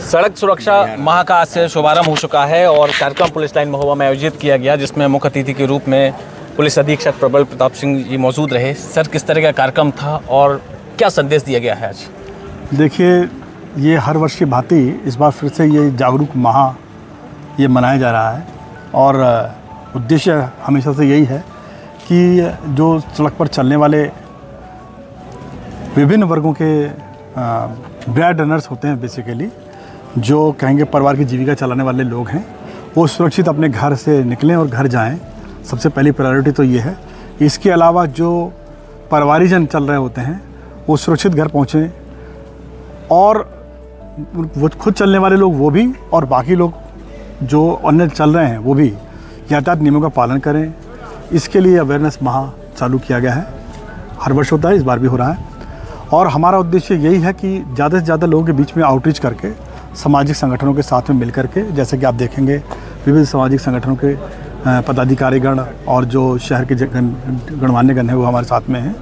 सड़क सुरक्षा माह का आज से शुभारंभ हो चुका है और कार्यक्रम पुलिस लाइन महोबा में आयोजित किया गया, जिसमें मुख्य अतिथि के रूप में पुलिस अधीक्षक प्रबल प्रताप सिंह जी मौजूद रहे। सर, किस तरह का कार्यक्रम था और क्या संदेश दिया गया है आज? देखिए, ये हर वर्ष की भांति इस बार फिर से ये जागरूक माह ये मनाया जा रहा है और उद्देश्य हमेशा से यही है कि जो सड़क पर चलने वाले विभिन्न वर्गों के ब्रेड रनर्स होते हैं, बेसिकली जो कहेंगे परिवार की जीविका चलाने वाले लोग हैं, वो सुरक्षित अपने घर से निकलें और घर जाएं। सबसे पहली प्रायोरिटी तो ये है। इसके अलावा जो परिवारीजन चल रहे होते हैं वो सुरक्षित घर पहुँचें और वो खुद चलने वाले लोग वो भी, और बाकी लोग जो अन्य चल रहे हैं वो भी यातायात नियमों का पालन करें। इसके लिए अवेयरनेस माह चालू किया गया है। हर वर्ष होता है, इस बार भी हो रहा है और हमारा उद्देश्य यही है कि ज़्यादा से ज़्यादा लोगों के बीच में आउटरीच करके सामाजिक संगठनों के साथ में मिल करके, जैसे कि आप देखेंगे विभिन्न सामाजिक संगठनों के पदाधिकारीगण और जो शहर के गणमान्यगण हैं वो हमारे साथ में हैं।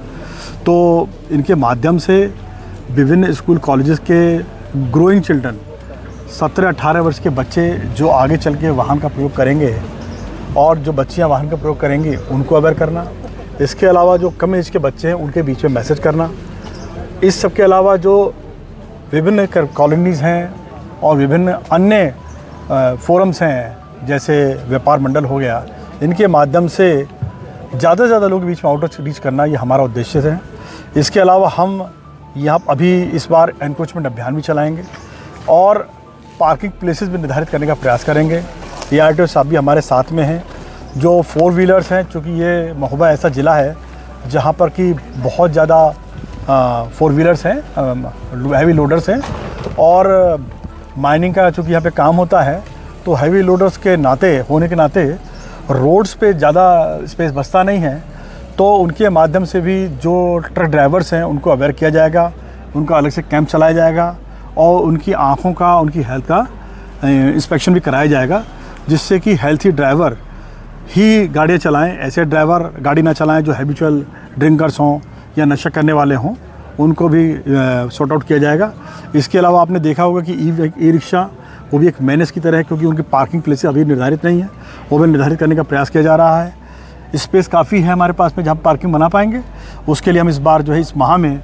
तो इनके माध्यम से विभिन्न स्कूल कॉलेजेस के ग्रोइंग चिल्ड्रन 17-18 वर्ष के बच्चे जो आगे चल के वाहन का प्रयोग करेंगे और जो बच्चियां वाहन का प्रयोग करेंगी उनको अवेयर करना। इसके अलावा जो कम एज के बच्चे हैं उनके बीच में मैसेज करना। इस सब के अलावा जो विभिन्न कॉलोनीज़ हैं और विभिन्न अन्य फोरम्स हैं, जैसे व्यापार मंडल हो गया, इनके माध्यम से ज़्यादा से ज़्यादा लोगों के बीच में आउटरीच करना, ये हमारा उद्देश्य है। इसके अलावा हम यहाँ अभी इस बार एनक्रोचमेंट अभियान भी चलाएँगे और पार्किंग प्लेसेस भी निर्धारित करने का प्रयास करेंगे। ये आरटीओ साहब भी हमारे साथ में हैं। जो 4 व्हीलर्स हैं, चूँकि ये महोबा ऐसा ज़िला है जहाँ पर कि बहुत ज़्यादा 4 व्हीलर्स हैं, हैवी लोडर्स हैं और माइनिंग का चूँकि यहाँ पे काम होता है, तो हैवी लोडर्स के होने के नाते रोड्स पे ज़्यादा स्पेस बचता नहीं है। तो उनके माध्यम से भी जो ट्रक ड्राइवर्स हैं उनको अवेयर किया जाएगा, उनका अलग से कैंप चलाया जाएगा और उनकी आँखों का, उनकी हेल्थ का इंस्पेक्शन भी कराया जाएगा, जिससे कि हेल्थी ड्राइवर ही गाड़ियाँ चलाएँ। ऐसे ड्राइवर गाड़ी ना चलाएँ जो हैबिचुअल ड्रिंकर्स हों या नशा करने वाले हों, उनको भी सॉर्ट आउट किया जाएगा। इसके अलावा आपने देखा होगा कि ई रिक्शा वो भी एक मेनेस की तरह है, क्योंकि उनकी पार्किंग प्लेसेस अभी निर्धारित नहीं है, वो भी निर्धारित करने का प्रयास किया जा रहा है। स्पेस काफ़ी है हमारे पास में जहाँ पार्किंग बना पाएंगे। उसके लिए हम इस बार जो है इस माह में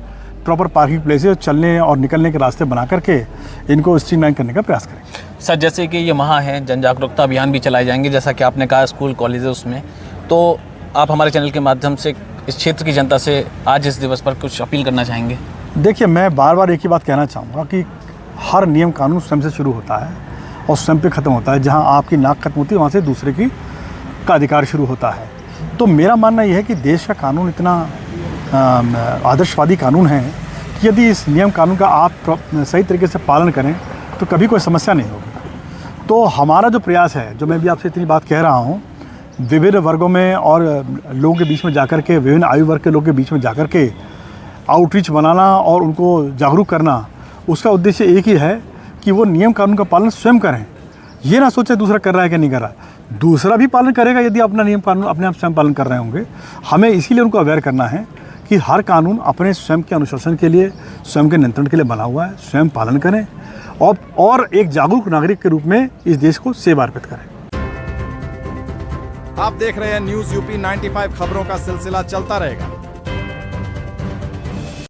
प्रॉपर पार्किंग प्लेसेस, चलने और निकलने के रास्ते बना करके इनको स्ट्रीमलाइन करने का प्रयास करेंगे। सर, जैसे कि ये माह है, जन जागरूकता अभियान भी चलाए जाएंगे, जैसा कि आपने कहा स्कूल कॉलेज उसमें, तो आप हमारे चैनल के माध्यम से इस क्षेत्र की जनता से आज इस दिवस पर कुछ अपील करना चाहेंगे? देखिए, मैं बार बार एक ही बात कहना चाहूँगा कि हर नियम कानून स्वयं से शुरू होता है और स्वयं पे ख़त्म होता है। जहाँ आपकी नाक खत्म होती है वहाँ से दूसरे का अधिकार शुरू होता है। तो मेरा मानना यह है कि देश का कानून इतना आदर्शवादी कानून है कि यदि इस नियम कानून का आप सही तरीके से पालन करें तो कभी कोई समस्या नहीं होगी। तो हमारा जो प्रयास है, जो मैं भी आपसे इतनी बात कह रहा हूँ, विभिन्न वर्गों में और लोगों के बीच में जाकर के, विभिन्न आयु वर्ग के लोगों के बीच में जाकर के आउटरीच बनाना और उनको जागरूक करना, उसका उद्देश्य एक ही है कि वो नियम कानून का पालन स्वयं करें। ये ना सोचे दूसरा कर रहा है कि नहीं कर रहा है, दूसरा भी पालन करेगा यदि अपना नियम कानून अपने आप स्वयं पालन कर रहे होंगे। हमें इसीलिए उनको अवेयर करना है कि हर कानून अपने स्वयं के अनुशासन के लिए, स्वयं के नियंत्रण के लिए बना हुआ है, स्वयं पालन करें और एक जागरूक नागरिक के रूप में इस देश को सेवा अर्पित करें। आप देख रहे हैं न्यूज़ यूपी 95 खबरों का सिलसिला चलता रहेगा।